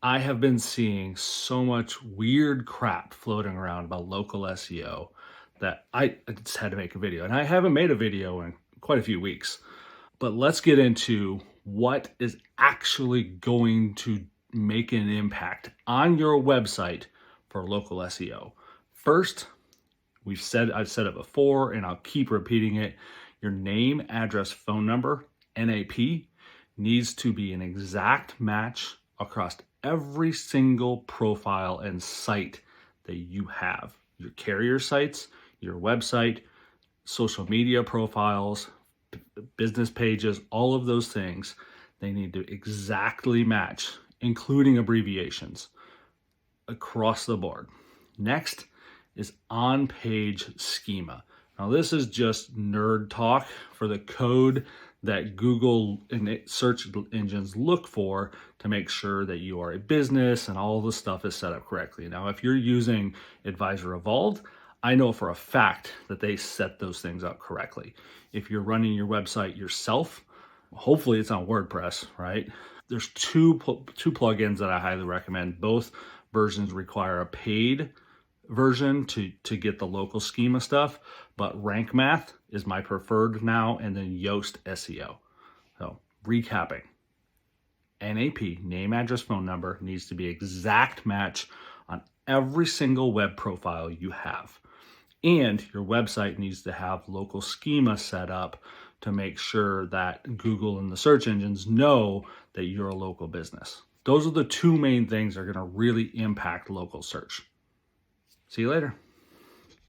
I have been seeing so much weird crap floating around about local SEO that I just had to make a video. And I haven't made a video in quite a few weeks. But let's get into what is actually going to make an impact on your website for local SEO. First, I've said it before and I'll keep repeating it. Your name, address, phone number, NAP needs to be an exact match across every single profile and site that you have. Your carrier sites, your website, social media profiles, business pages, all of those things, they need to exactly match, including abbreviations across the board. Next is on-page schema. Now this is just nerd talk for the code that Google and search engines look for to make sure that you are a business and all the stuff is set up correctly. Now, if you're using Advisor Evolved, I know for a fact that they set those things up correctly. If you're running your website yourself, hopefully it's on WordPress, right? There's two plugins that I highly recommend. Both versions require a paid version to get the local schema stuff, but Rank Math is my preferred now, and then Yoast SEO. So recapping, NAP, name, address, phone number, needs to be exact match on every single web profile you have. And your website needs to have local schema set up to make sure that Google and the search engines know that you're a local business. Those are the two main things that are going to really impact local search. See you later.